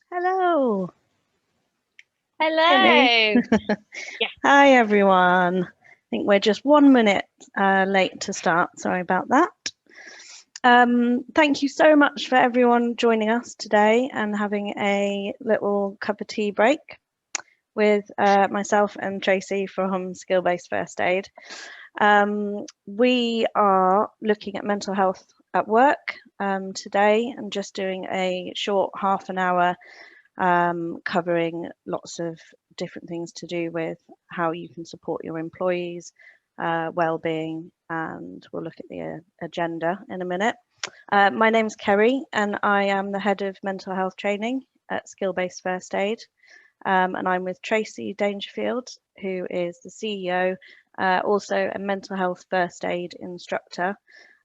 Hello. Hear me? Hello. Yeah. Hi, everyone. I think we're just 1 minute late to start. Sorry about that. Thank you so much for everyone joining us today and having a little cup of tea break with myself and Tracey from SkillBase First Aid. We are looking at mental health at work today and just doing a short half an hour covering lots of different things to do with how you can support your employees, well-being, and we'll look at the agenda in a minute. My name's Ceri, and I am the head of mental health training at SkillBase First Aid. And I'm with Tracey Dangerfield, who is the CEO, also a mental health first aid instructor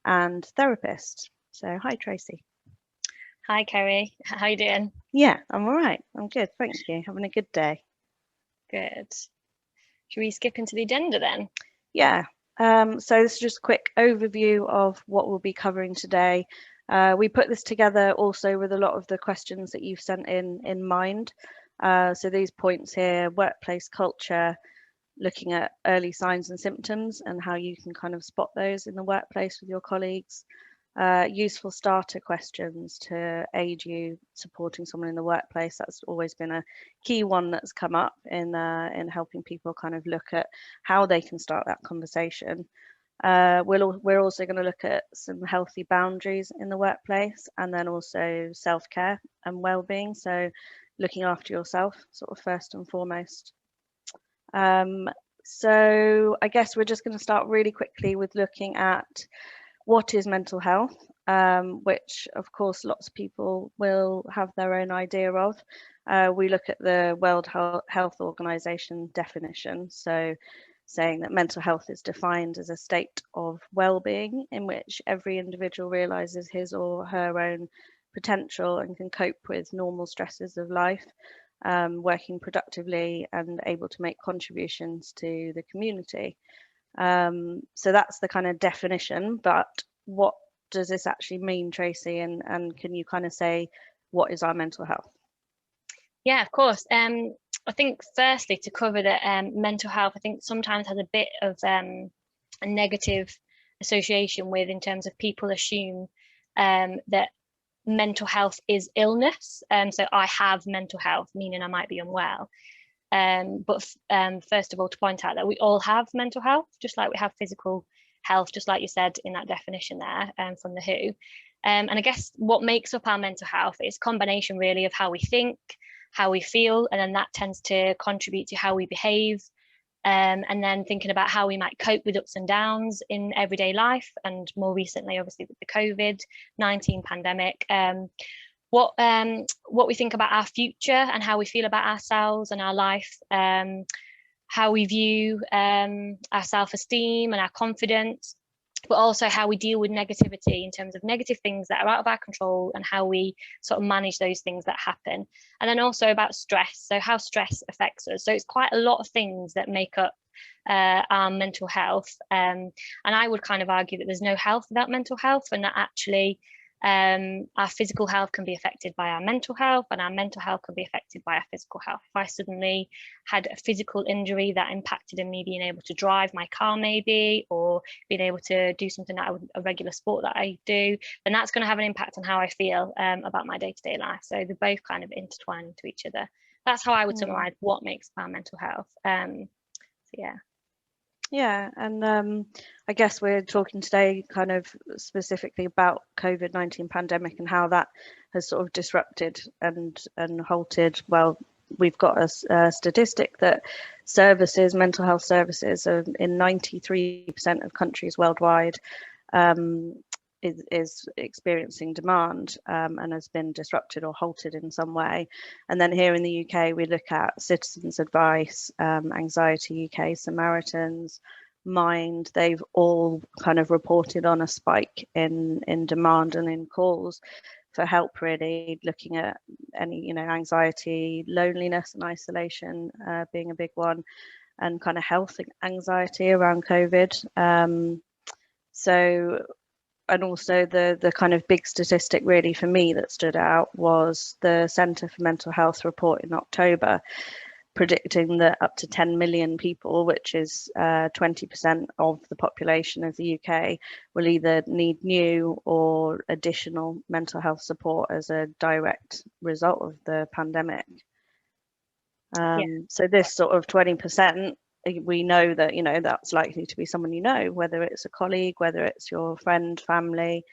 and therapist. So, hi, Tracey. Hi, Ceri. How you doing? Yeah, I'm all right. I'm good. Thank you. Having a good day. Good. Should we skip into the agenda then? Yeah. So this is just a quick overview of what we'll be covering today. We put this together also with a lot of the questions that you've sent in mind. So these points here: workplace culture, looking at early signs and symptoms and how you can kind of spot those in the workplace with your colleagues. Useful starter questions to aid you supporting someone in the workplace. That's always been a key one that's come up in helping people kind of look at how they can start that conversation. We're also going to look at some healthy boundaries in the workplace, and then also self-care and well-being. So looking after yourself, sort of first and foremost. So I guess we're just going to start really quickly with looking at what is mental health, which of course lots of people will have their own idea of. We look at the World Health Organization definition, so saying that mental health is defined as a state of well-being in which every individual realizes his or her own potential and can cope with normal stresses of life, working productively and able to make contributions to the community. So that's the kind of definition, but what does this actually mean, Tracey? And can you kind of say, what is our mental health? Yeah, of course. I think firstly to cover that mental health, I think sometimes has a bit of a negative association with, in terms of people assume that mental health is illness. So I have mental health, meaning I might be unwell. But first of all, to point out that we all have mental health, just like we have physical health, just like you said in that definition there from the WHO. And I guess what makes up our mental health is a combination really of how we think, how we feel, and then that tends to contribute to how we behave. And then thinking about how we might cope with ups and downs in everyday life, and more recently, obviously, with the COVID-19 pandemic. What we think about our future and how we feel about ourselves and our life, how we view our self-esteem and our confidence, but also how we deal with negativity in terms of negative things that are out of our control and how we sort of manage those things that happen. And then also about stress, so how stress affects us. So it's quite a lot of things that make up our mental health. And I would kind of argue that there's no health without mental health, and that actually our physical health can be affected by our mental health, and our mental health can be affected by our physical health. If I suddenly had a physical injury that impacted in me being able to drive my car maybe, or being able to do something that a regular sport that I do, then that's going to have an impact on how I feel about my day-to-day life. So they're both kind of intertwined into each other. That's how I would summarize what makes our mental health. So yeah. Yeah, and I guess we're talking today kind of specifically about COVID-19 pandemic and how that has sort of disrupted and halted. Well, we've got a statistic that mental health services are in 93% of countries worldwide, is experiencing demand and has been disrupted or halted in some way. And then here in the UK, we look at Citizens Advice, Anxiety UK, Samaritans, Mind. They've all kind of reported on a spike in demand and in calls for help, really looking at any, anxiety, loneliness and isolation being a big one, and kind of health anxiety around COVID. So and also the kind of big statistic really for me that stood out was the Centre for Mental Health report in October, predicting that up to 10 million people, which is 20% of the population of the UK, will either need new or additional mental health support as a direct result of the pandemic. So this sort of 20%, we know that, you know, that's likely to be someone you know, whether it's a colleague, whether it's your friend, family.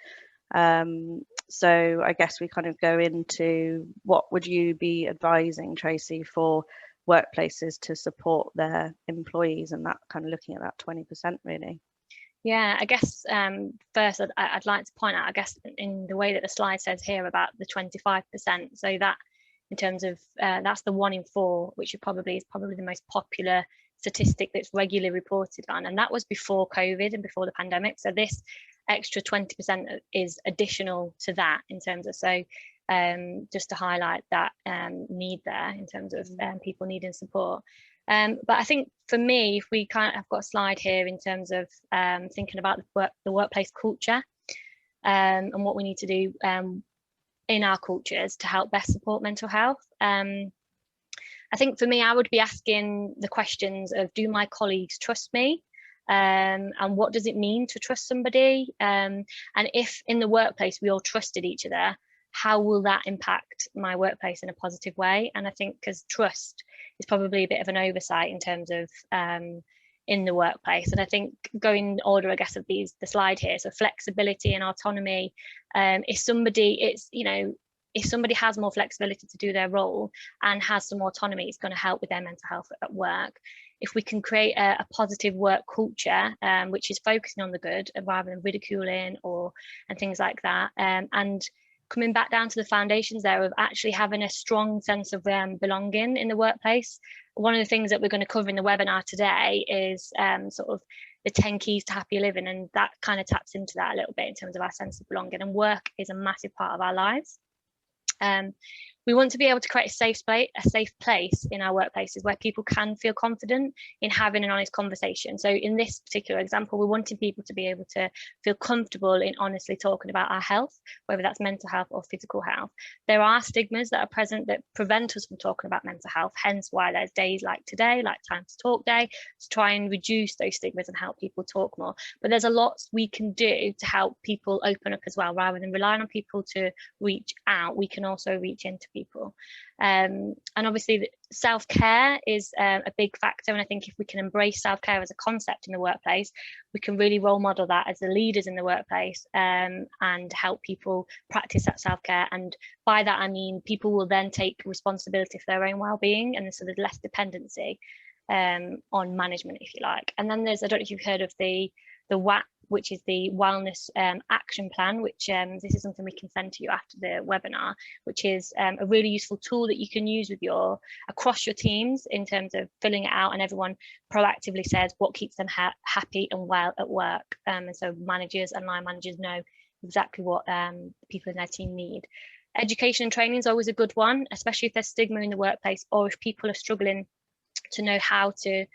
So I guess we kind of go into what would you be advising, Tracey, for workplaces to support their employees, and that kind of looking at that 20% really. Yeah, I guess first I'd like to point out, I guess, in the way that the slide says here about the 25%, so that in terms of that's the 1 in 4, which is probably the most popular statistic that's regularly reported on, and that was before COVID and before the pandemic. So this extra 20% is additional to that in terms of, so just to highlight that need there in terms of people needing support. But I think for me, if we kind of, I've got a slide here in terms of thinking about the workplace culture and what we need to do in our cultures to help best support mental health. I think for me, I would be asking the questions of, do my colleagues trust me? And what does it mean to trust somebody? And if in the workplace we all trusted each other, how will that impact my workplace in a positive way? And I think because trust is probably a bit of an oversight in terms of in the workplace. And I think going in order, I guess, of the slide here, so flexibility and autonomy, if somebody has more flexibility to do their role and has some autonomy, it's going to help with their mental health at work. If we can create a positive work culture, which is focusing on the good rather than ridiculing and things like that, and coming back down to the foundations there of actually having a strong sense of belonging in the workplace. One of the things that we're going to cover in the webinar today is sort of the 10 keys to happy living, and that kind of taps into that a little bit in terms of our sense of belonging, and work is a massive part of our lives. We want to be able to create a safe place in our workplaces where people can feel confident in having an honest conversation. So in this particular example, we're wanting people to be able to feel comfortable in honestly talking about our health, whether that's mental health or physical health. There are stigmas that are present that prevent us from talking about mental health, hence why there's days like today, like Time to Talk Day, to try and reduce those stigmas and help people talk more. But there's a lot we can do to help people open up as well. Rather than relying on people to reach out, we can also reach into people. And obviously self-care is a big factor, and I think if we can embrace self-care as a concept in the workplace, we can really role model that as the leaders in the workplace, and help people practice that self-care. And by that I mean people will then take responsibility for their own well-being, and so there's less dependency on management, if you like. And then there's, I don't know if you've heard of the WAP, which is the Wellness Action Plan, which this is something we can send to you after the webinar, which is a really useful tool that you can use with across your teams in terms of filling it out, and everyone proactively says what keeps them happy and well at work. And so managers and line managers know exactly what people in their team need. Education and training is always a good one, especially if there's stigma in the workplace, or if people are struggling to know how to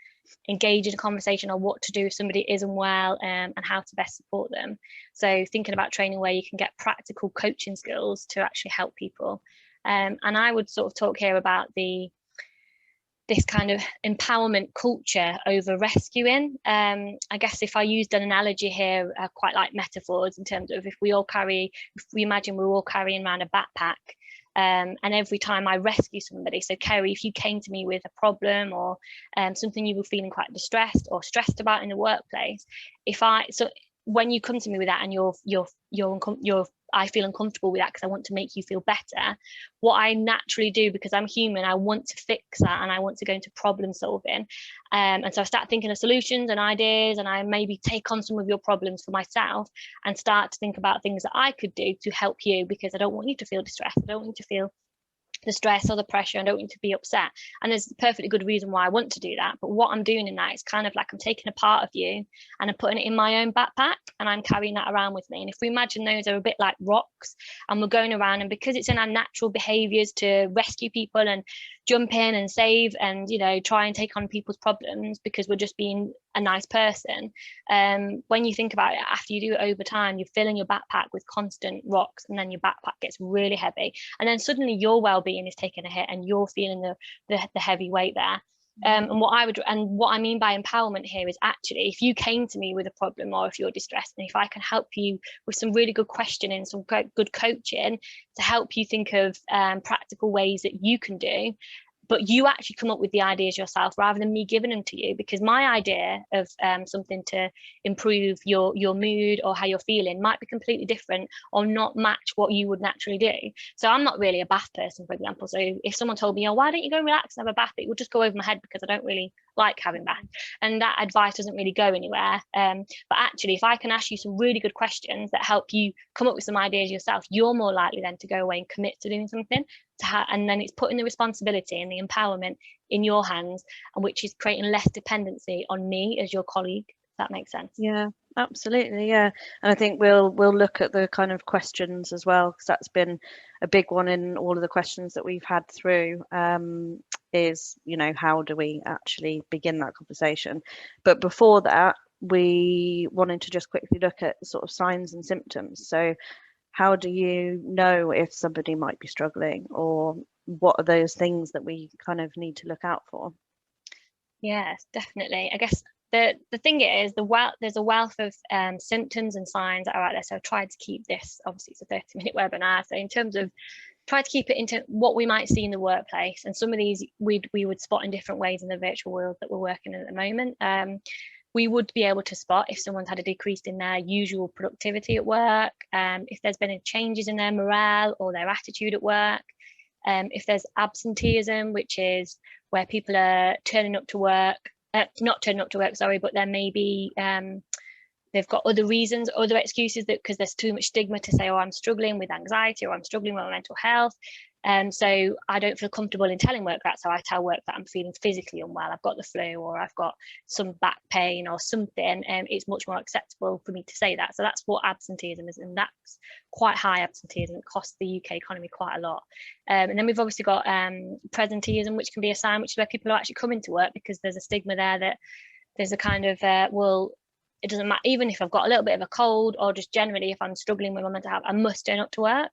engage in a conversation or what to do if somebody isn't well, and how to best support them. So thinking about training where you can get practical coaching skills to actually help people. And I would sort of talk here about this kind of empowerment culture over rescuing. I guess if I used an analogy here, I quite like metaphors in terms of if we imagine we're all carrying around a backpack, and every time I rescue somebody, so Ceri, if you came to me with a problem or something you were feeling quite distressed or stressed about in the workplace, when you come to me with that and I feel uncomfortable with that because I want to make you feel better, what I naturally do, because I'm human, I want to fix that and I want to go into problem solving. And so I start thinking of solutions and ideas, and I maybe take on some of your problems for myself and start to think about things that I could do to help you, because I don't want you to feel distressed. I don't want you to feel the stress or the pressure. I don't want you to be upset. And there's a perfectly good reason why I want to do that. But what I'm doing in that is kind of like I'm taking a part of you and I'm putting it in my own backpack and I'm carrying that around with me. And if we imagine those are a bit like rocks and we're going around, and because it's in our natural behaviors to rescue people and jump in and save and, you know, try and take on people's problems because we're just being a nice person. When you think about it, after you do it over time, you're filling your backpack with constant rocks, and then your backpack gets really heavy, and then suddenly your well-being is taking a hit and you're feeling the heavy weight there. And what I mean by empowerment here is actually, if you came to me with a problem or if you're distressed, and if I can help you with some really good questioning, some good coaching to help you think of practical ways that you can do, but you actually come up with the ideas yourself rather than me giving them to you, because my idea of something to improve your mood or how you're feeling might be completely different or not match what you would naturally do. So I'm not really a bath person, for example. So if someone told me, oh, why don't you go and relax and have a bath, it would just go over my head because I don't really like having baths, and that advice doesn't really go anywhere. But actually, if I can ask you some really good questions that help you come up with some ideas yourself, you're more likely then to go away and commit to doing something. And then it's putting the responsibility and the empowerment in your hands, and which is creating less dependency on me as your colleague. If that makes sense. Yeah, absolutely. Yeah, and I think we'll look at the kind of questions as well, because that's been a big one in all of the questions that we've had through. Is, you know, how do we actually begin that conversation? But before that, we wanted to just quickly look at sort of signs and symptoms. So how do you know if somebody might be struggling, or what are those things that we kind of need to look out for? Yes, definitely. I guess the thing is, there's a wealth of symptoms and signs that are out there. So I tried to keep this, obviously it's a 30-minute webinar, so in terms of try to keep it into what we might see in the workplace, and some of these we would spot in different ways in the virtual world that we're working in at the moment. We would be able to spot if someone's had a decrease in their usual productivity at work, if there's been changes in their morale or their attitude at work, if there's absenteeism, which is where people are turning up to work, not turning up to work, sorry, but there may be they've got other reasons, other excuses, that because there's too much stigma to say, oh, I'm struggling with anxiety or I'm struggling with my mental health. So I don't feel comfortable in telling work that. So I tell work that I'm feeling physically unwell, I've got the flu, or I've got some back pain or something. It's much more acceptable for me to say that. So that's what absenteeism is. And that's quite high absenteeism. It costs the UK economy quite a lot. And then we've obviously got presenteeism, which can be a sign, which is where people are actually coming to work because there's a stigma there that there's a kind of, well, it doesn't matter, even if I've got a little bit of a cold or just generally if I'm struggling with my mental health, I must turn up to work,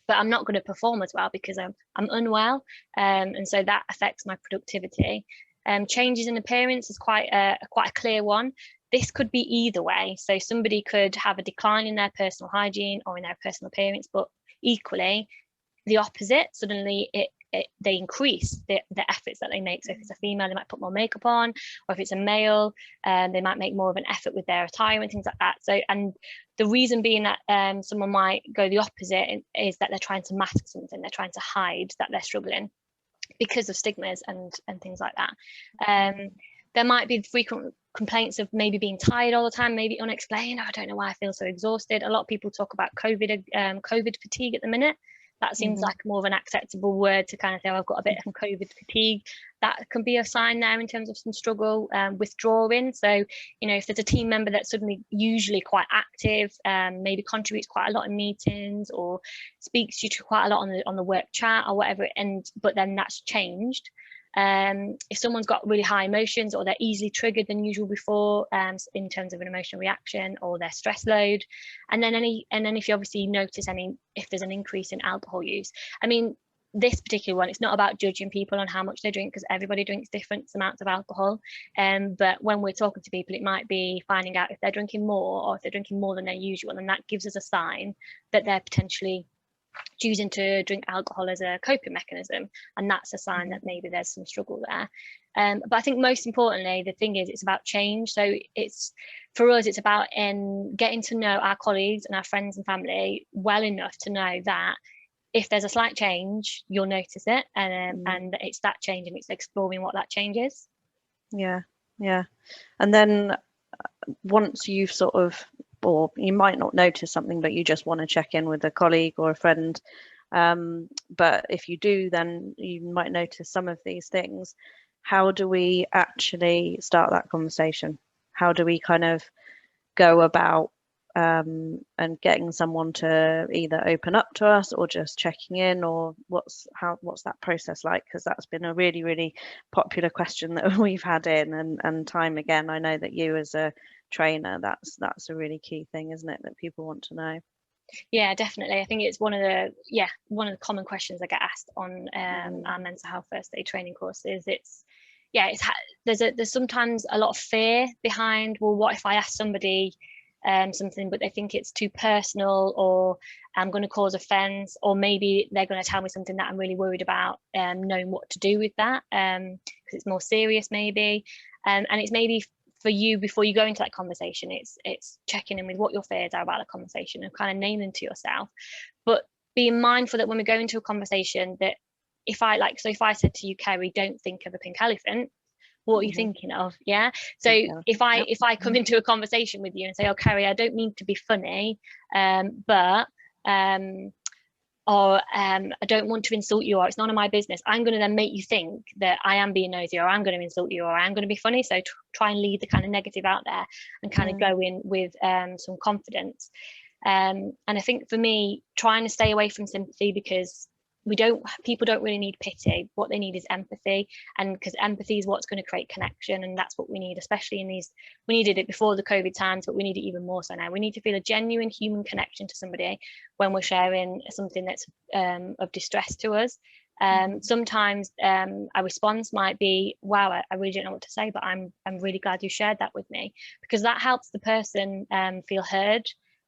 but I'm not going to perform as well because I'm unwell, and so that affects my productivity. Changes in appearance is quite a clear one. This could be either way, so somebody could have a decline in their personal hygiene or in their personal appearance, but equally the opposite, suddenly they increase the efforts that they make. So if it's a female, they might put more makeup on, or if it's a male, they might make more of an effort with their attire and things like that. So, and the reason being that someone might go the opposite is that they're trying to mask something, they're trying to hide that they're struggling because of stigmas and things like that. There might be frequent complaints of maybe being tired all the time, maybe unexplained. Oh, I don't know why I feel so exhausted. A lot of people talk about COVID fatigue at the minute. That seems like more of an acceptable word to kind of say, oh, I've got a bit of COVID fatigue. That can be a sign there in terms of some struggle, withdrawing. So, you know, if there's a team member that's suddenly usually quite active, maybe contributes quite a lot in meetings or speaks to you quite a lot on the work chat or whatever, but then that's changed. If someone's got really high emotions or they're easily triggered than usual before, in terms of an emotional reaction or their stress load, and then if you obviously notice if there's an increase in alcohol use. I mean, this particular one, it's not about judging people on how much they drink because everybody drinks different amounts of alcohol. But when we're talking to people, it might be finding out if they're drinking more or if they're drinking more than their usual, and that gives us a sign that they're potentially choosing to drink alcohol as a coping mechanism, and that's a sign that maybe there's some struggle there. But I think most importantly, the thing is, it's about change. So it's, for us, it's about getting to know our colleagues and our friends and family well enough to know that if there's a slight change, you'll notice it, and it's that change, and it's exploring what that change is. Yeah, and then once you've sort of, or you might not notice something, but you just want to check in with a colleague or a friend. But if you do, then you might notice some of these things. How do we actually start that conversation? How do we kind of go about and getting someone to either open up to us or just checking in, or what's that process like? Because that's been a really, really popular question that we've had in, and time again. I know that you as a trainer, that's a really key thing, isn't it, that people want to know? Yeah, definitely. I think it's one of the common questions I get asked on our mental health first aid training courses. There's sometimes a lot of fear behind, well, what if I ask somebody something but they think it's too personal, or I'm going to cause offense, or maybe they're going to tell me something that I'm really worried about knowing what to do with that, because it's more serious maybe, and it's maybe for you, before you go into that conversation, it's checking in with what your fears are about the conversation and kind of naming to yourself, but being mindful that when we go into a conversation, that if I said to you, Ceri, don't think of a pink elephant, what are you thinking of? Yeah. So if I come into a conversation with you and say, oh, Ceri, I don't mean to be funny, but I don't want to insult you, or it's none of my business, I'm going to then make you think that I am being nosy, or I'm going to insult you, or I'm going to be funny. So try and leave the kind of negative out there and kind of go in with some confidence. And I think for me, trying to stay away from sympathy, because people don't really need pity. What they need is empathy, and because empathy is what's going to create connection, and that's what we need, especially in these, we needed it before the COVID times, but we need it even more so now. We need to feel a genuine human connection to somebody when we're sharing something that's of distress to us. Sometimes a response might be, wow, I really don't know what to say, but I'm really glad you shared that with me, because that helps the person feel heard,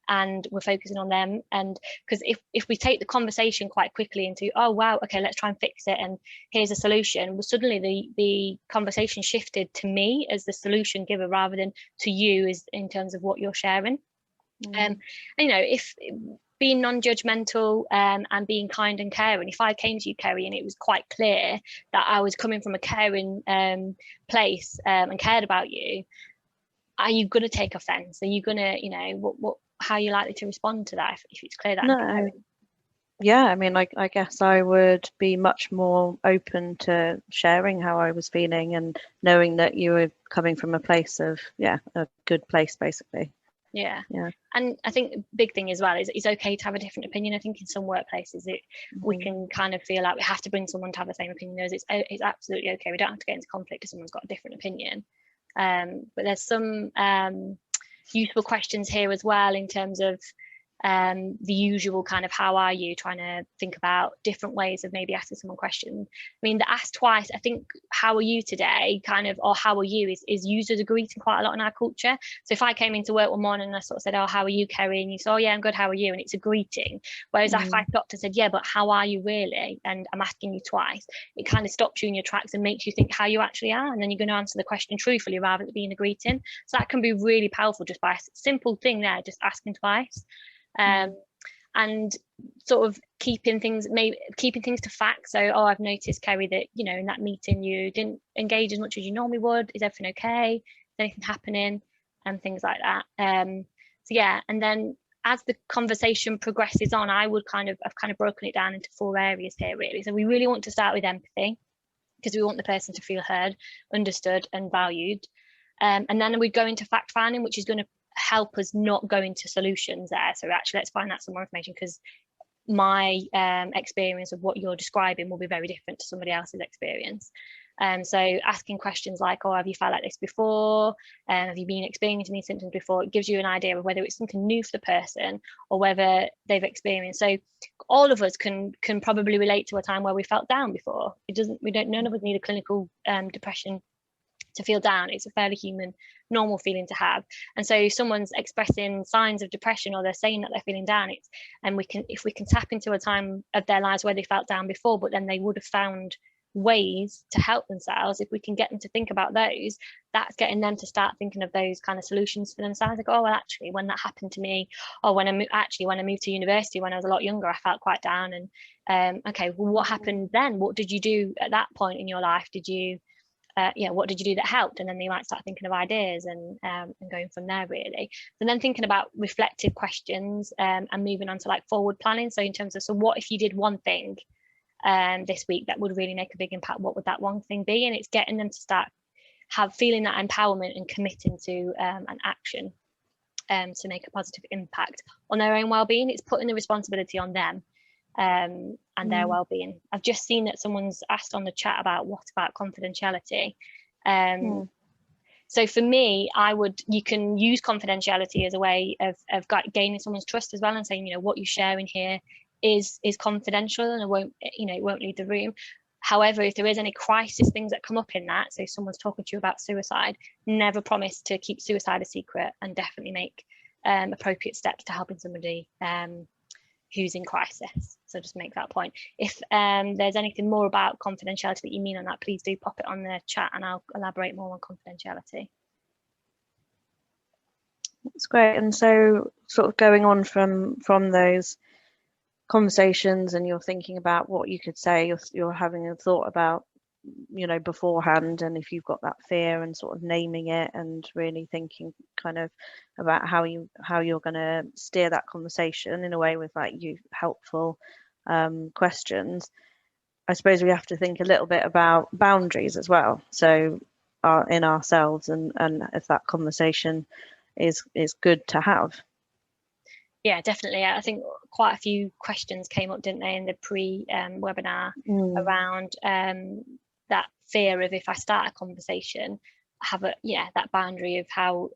and we're focusing on them. And because if we take the conversation quite quickly into, oh wow, okay, let's try and fix it, and here's a solution, well, suddenly the conversation shifted to me as the solution giver rather than to you as in terms of what you're sharing. And if being non-judgmental and being kind and caring, if I came to you, Ceri, and it was quite clear that I was coming from a caring place and cared about you, are you going to take offense? Are you going to, how are you likely to respond to that if it's clear that I'm caring? Yeah, I mean, I guess I would be much more open to sharing how I was feeling, and knowing that you were coming from a place of, a good place, basically. Yeah. And I think the big thing as well is it's okay to have a different opinion. I think in some workplaces we can kind of feel like we have to bring someone to have the same opinion as it's absolutely okay. We don't have to get into conflict if someone's got a different opinion. But there's some useful questions here as well, in terms of the usual kind of how are you, trying to think about different ways of maybe asking someone questions. I mean, the ask twice, I think how are you today kind of, or how are you is used as a greeting quite a lot in our culture. So if I came into work one morning and I sort of said, oh, how are you, Ceri? And you said, oh yeah, I'm good, how are you? And it's a greeting. Whereas if I stopped and said, yeah, but how are you really? And I'm asking you twice, it kind of stops you in your tracks and makes you think how you actually are. And then you're going to answer the question truthfully rather than being a greeting. So that can be really powerful just by a simple thing there, just asking twice. And sort of keeping things to fact. So, oh, I've noticed, Ceri, that in that meeting you didn't engage as much as you normally would. Is everything okay? Is anything happening? And things like that. So yeah, and then as the conversation progresses on, I've kind of broken it down into 4 areas here, really. So we really want to start with empathy, because we want the person to feel heard, understood, and valued. And then we go into fact finding, which is going to help us not go into solutions there. So actually, let's find out some more information, because my experience of what you're describing will be very different to somebody else's experience. So asking questions like, oh, have you felt like this before? Have you been experiencing these symptoms before? It gives you an idea of whether it's something new for the person or whether they've experienced. So all of us can probably relate to a time where we felt down before. None of us need a clinical depression to feel down. It's a fairly human, normal feeling to have. And so if someone's expressing signs of depression, or they're saying that they're feeling down, if we can tap into a time of their lives where they felt down before, but then they would have found ways to help themselves, if we can get them to think about those, that's getting them to start thinking of those kind of solutions for themselves. Like, oh, well, actually, when that happened to me, or when I moved to university when I was a lot younger, I felt quite down. And okay, well, what happened then? What did you do at that point in your life? What did you do that helped? And then they might start thinking of ideas and going from there, really. And then thinking about reflective questions and moving on to like forward planning. So in terms of, so what if you did one thing this week that would really make a big impact? What would that one thing be? And it's getting them to start feeling that empowerment and committing to an action. to make a positive impact on their own well-being. It's putting the responsibility on them and their well-being. I've just seen that someone's asked on the chat about what about confidentiality. So for me, you can use confidentiality as a way of gaining someone's trust as well, and saying, what you're sharing here is confidential and it won't leave the room. However, if there is any crisis things that come up in that, so someone's talking to you about suicide, never promise to keep suicide a secret, and definitely make appropriate steps to helping somebody who's in crisis. So just make that point. If there's anything more about confidentiality that you mean on that, please do pop it on the chat and I'll elaborate more on confidentiality. That's great. And so sort of going on from those conversations, and you're thinking about what you could say, you're having a thought about, beforehand, and if you've got that fear, and sort of naming it and really thinking kind of about how you're going to steer that conversation in a way with helpful questions. I suppose we have to think a little bit about boundaries as well, so in ourselves, and if that conversation is good to have. Yeah, definitely. I think quite a few questions came up, didn't they, in the pre-webinar around that fear of, if I start a conversation, have that boundary of how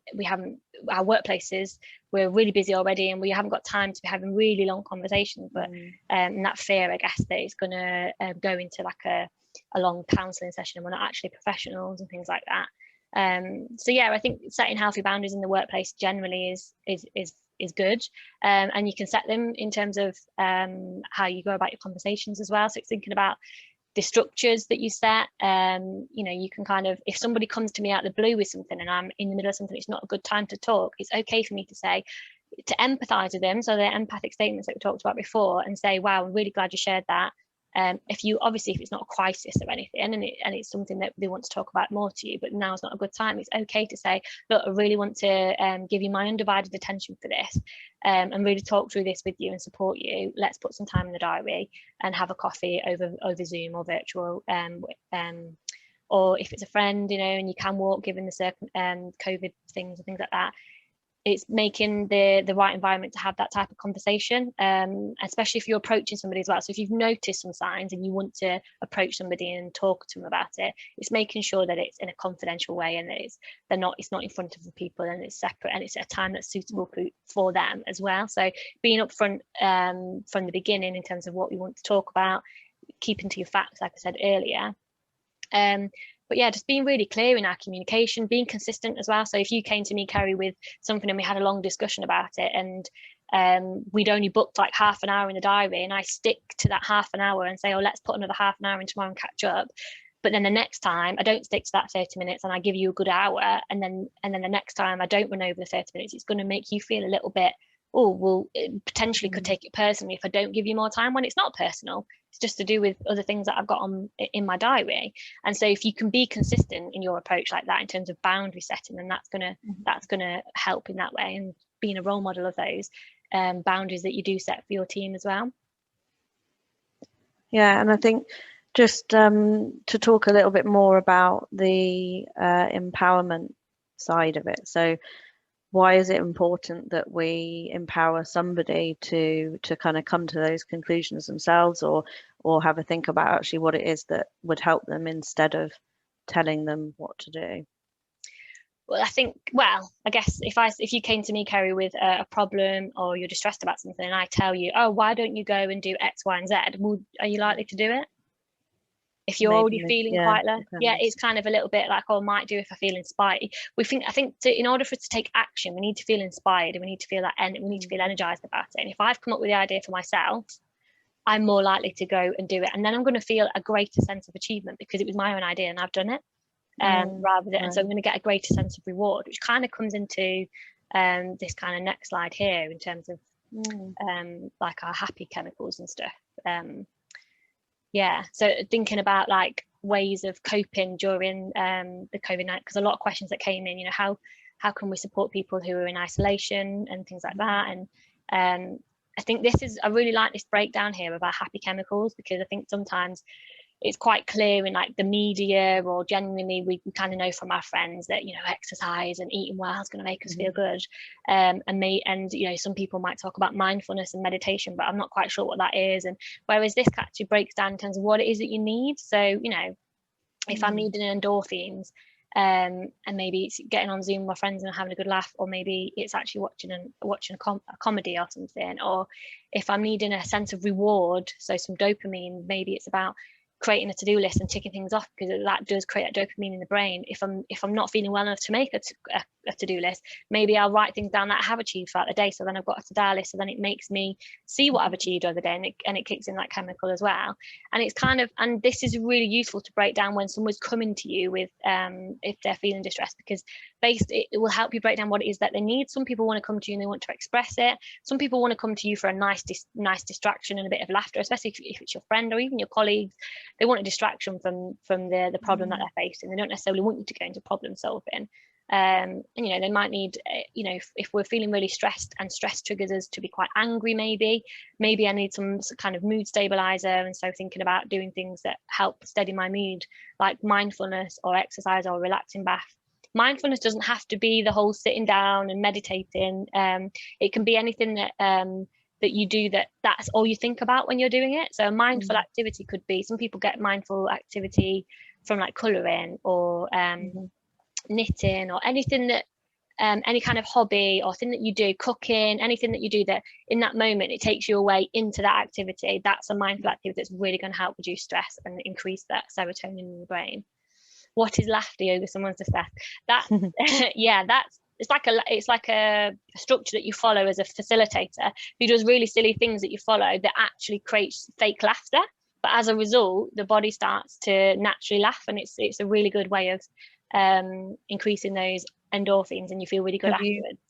our workplaces, we're really busy already and we haven't got time to be having really long conversations, but and that fear, I guess, that it's going to go into like a long counselling session and we're not actually professionals and things like that. So yeah, I think setting healthy boundaries in the workplace generally is good, and you can set them in terms of how you go about your conversations as well. So it's thinking about the structures that you set. You can kind of, if somebody comes to me out of the blue with something and I'm in the middle of something, it's not a good time to talk, it's okay for me to empathize with them. So the empathic statements that we talked about before, and say, wow, I'm really glad you shared that. If it's not a crisis or anything, and it's something that they want to talk about more to you, but now's not a good time, it's okay to say, look, I really want to give you my undivided attention for this, and really talk through this with you and support you. Let's put some time in the diary and have a coffee over Zoom or virtual, or if it's a friend, and you can walk, given the certain COVID things and things like that. It's making the right environment to have that type of conversation, especially if you're approaching somebody as well. So if you've noticed some signs and you want to approach somebody and talk to them about it, it's making sure that it's in a confidential way, and that it's not in front of the people, and it's separate, and it's a time that's suitable for them as well. So being upfront from the beginning in terms of what we want to talk about, keeping to your facts, like I said earlier. But yeah, just being really clear in our communication, being consistent as well. So if you came to me, Ceri, with something and we had a long discussion about it, and we'd only booked like half an hour in the diary, and I stick to that half an hour and say, oh, let's put another half an hour in tomorrow and catch up. But then the next time I don't stick to that 30 minutes and I give you a good hour, and then the next time I don't run over the 30 minutes, it's going to make you feel a little bit, oh, well, it potentially could take it personally if I don't give you more time, when it's not personal. It's just to do with other things that I've got on in my diary. And so if you can be consistent in your approach like that in terms of boundary setting, then that's gonna help in that way, and being a role model of those boundaries that you do set for your team as well. Yeah, and I think just to talk a little bit more about the empowerment side of it. So why is it important that we empower somebody to kind of come to those conclusions themselves, or have a think about actually what it is that would help them, instead of telling them what to do? Well, I guess if you came to me, Ceri, with a problem, or you're distressed about something, and I tell you, oh, why don't you go and do X, Y, and Z? Well, are you likely to do it? If you're already feeling quite low, it's kind of a little bit like, oh, I might do if I feel inspired. I think in order for us to take action, we need to feel inspired, and we need to feel we need to feel energized about it. And if I've come up with the idea for myself, I'm more likely to go and do it, and then I'm going to feel a greater sense of achievement because it was my own idea and I've done it, rather than. And so I'm going to get a greater sense of reward, which kind of comes into this kind of next slide here in terms of like our happy chemicals and stuff. Yeah, so thinking about like ways of coping during the COVID-19, because a lot of questions that came in, how can we support people who are in isolation and things like that. And I think I really like this breakdown here about happy chemicals, because I think sometimes it's quite clear in like the media, or genuinely we kind of know from our friends that, you know, exercise and eating well is going to make us feel good. And you know, some people might talk about mindfulness and meditation, but I'm not quite sure what that is. And whereas this actually breaks down in terms of what it is that you need. So, you know, if I'm needing endorphins, and maybe it's getting on Zoom with my friends and having a good laugh, or maybe it's actually watching a comedy or something, or if I'm needing a sense of reward, so some dopamine, maybe it's about creating a to-do list and ticking things off, because that does create that dopamine in the brain. If I'm not feeling well enough to make a to-do list, maybe I'll write things down that I have achieved throughout the day, so then I've got a to-do list, so then it makes me see what I've achieved over the day, and it kicks in that chemical as well. And it's kind of, and this is really useful to break down when someone's coming to you with if they're feeling distressed, because it will help you break down what it is that they need. Some people want to come to you and they want to express it. Some people want to come to you for a nice distraction and a bit of laughter, especially if it's your friend or even your colleagues. They want a distraction from the problem that they're facing. They don't necessarily want you to go into problem solving. And you know, they might need, you know, if we're feeling really stressed and stress triggers us to be quite angry, maybe I need some kind of mood stabilizer. And so thinking about doing things that help steady my mood, like mindfulness or exercise or relaxing bath. Mindfulness doesn't have to be the whole sitting down and meditating. It can be anything that you do that's all you think about when you're doing it. So a mindful activity could be, some people get mindful activity from like colouring or knitting, or anything that any kind of hobby or thing that you do, cooking, anything that you do that in that moment it takes you away into that activity. That's a mindful activity that's really going to help reduce stress and increase that serotonin in the brain. What is laughter yoga? Someone's just asked that. Yeah, it's like a structure that you follow as a facilitator who does really silly things that you follow that actually creates fake laughter, but as a result the body starts to naturally laugh, and it's a really good way of increasing those endorphins, and you feel really good afterwards.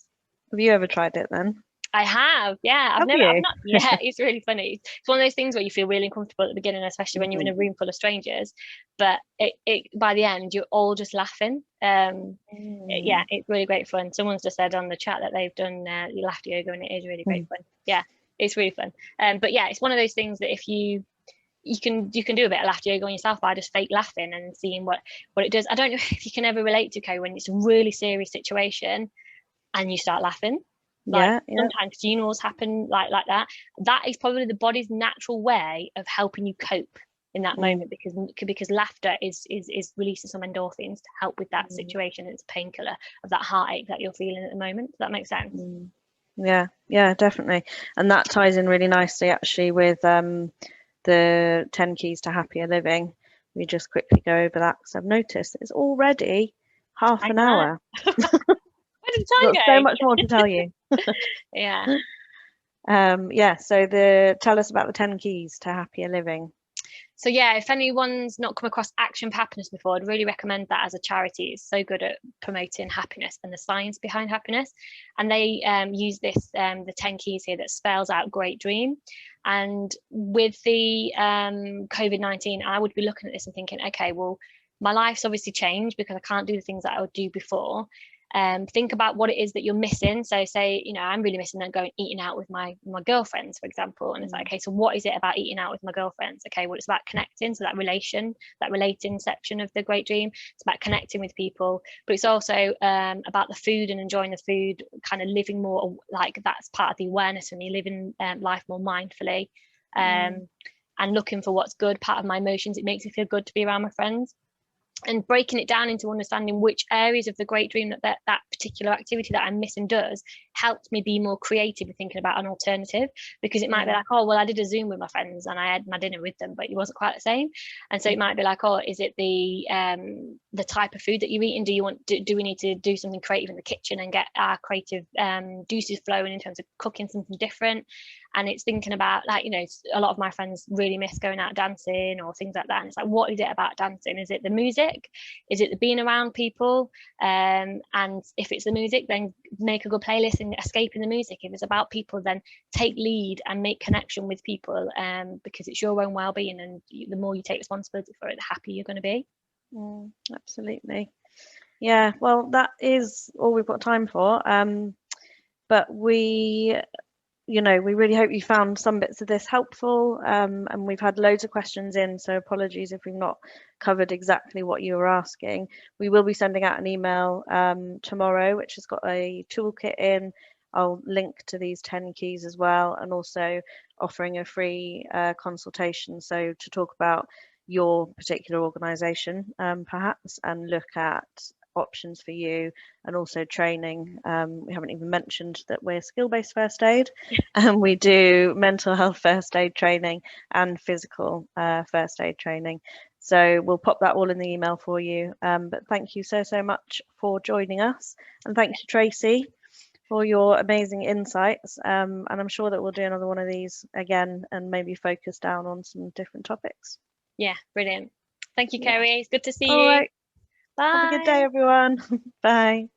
Have you ever tried it then? I have, yeah. I've not. Yeah, it's really funny. It's one of those things where you feel really uncomfortable at the beginning, especially when you're in a room full of strangers. But it by the end, you're all just laughing. Yeah, it's really great fun. Someone's just said on the chat that they've done laughter yoga, and it is really great fun. Yeah, it's really fun. But yeah, it's one of those things that if you can do a bit of laughter yoga on yourself by just fake laughing and seeing what it does. I don't know if you can ever relate to, Ceri, when it's a really serious situation and you start laughing. Like sometimes funerals happen like that. That is probably the body's natural way of helping you cope in that moment, because laughter is releasing some endorphins to help with that situation. It's a painkiller of that heartache that you're feeling at the moment. Does that make sense? Yeah, definitely. And that ties in really nicely actually with the 10 keys to happier living. We just quickly go over that because I've noticed it's already half an hour. Got so much more to tell you. Yeah. So tell us about the 10 keys to happier living. So yeah, if anyone's not come across Action for Happiness before, I'd really recommend that as a charity. It's so good at promoting happiness and the science behind happiness. And they use this, the 10 keys here, that spells out great dream. And with the COVID-19, I would be looking at this and thinking, okay, well, my life's obviously changed because I can't do the things that I would do before. Think about what it is that you're missing. So say, you know, I'm really missing going eating out with my girlfriends, for example. And it's like, okay, so what is it about eating out with my girlfriends? Okay, well, it's about connecting. So that relating section of the great dream, it's about connecting with people, but it's also about the food and enjoying the food, kind of living more like that's part of the awareness, and me living life more mindfully, and looking for what's good. Part of my emotions, it makes me feel good to be around my friends. And breaking it down into understanding which areas of the great dream that particular activity that I'm missing does, helped me be more creative and thinking about an alternative. Because it might be like, oh, well, I did a Zoom with my friends and I had my dinner with them, but it wasn't quite the same. And so it might be like, oh, is it the type of food that you're eating? Do we need to do something creative in the kitchen and get our creative juices flowing in terms of cooking something different? And it's thinking about, like, you know, a lot of my friends really miss going out dancing or things like that. And it's like, what is it about dancing? Is it the music? Is it the being around people? And if it's the music, then make a good playlist and escape in the music. If it's about people, then take lead and make connection with people, because it's your own well-being, and the more you take responsibility for it, the happier you're going to be. Absolutely. Yeah, well, that is all we've got time for. But we you know, we really hope you found some bits of this helpful, and we've had loads of questions in, so apologies if we've not covered exactly what you were asking. We will be sending out an email tomorrow, which has got a toolkit in. I'll link to these 10 keys as well, and also offering a free consultation, so to talk about your particular organisation perhaps, and look at options for you, and also training. We haven't even mentioned that we're skill-based first aid, and we do mental health first aid training and physical first aid training. So we'll pop that all in the email for you. But thank you so much for joining us, and thank you, Tracey, for your amazing insights. And I'm sure that we'll do another one of these again, and maybe focus down on some different topics. Yeah, brilliant. Thank you, Ceri. It's good to see All you. right. Bye. Have a good day, everyone. Bye.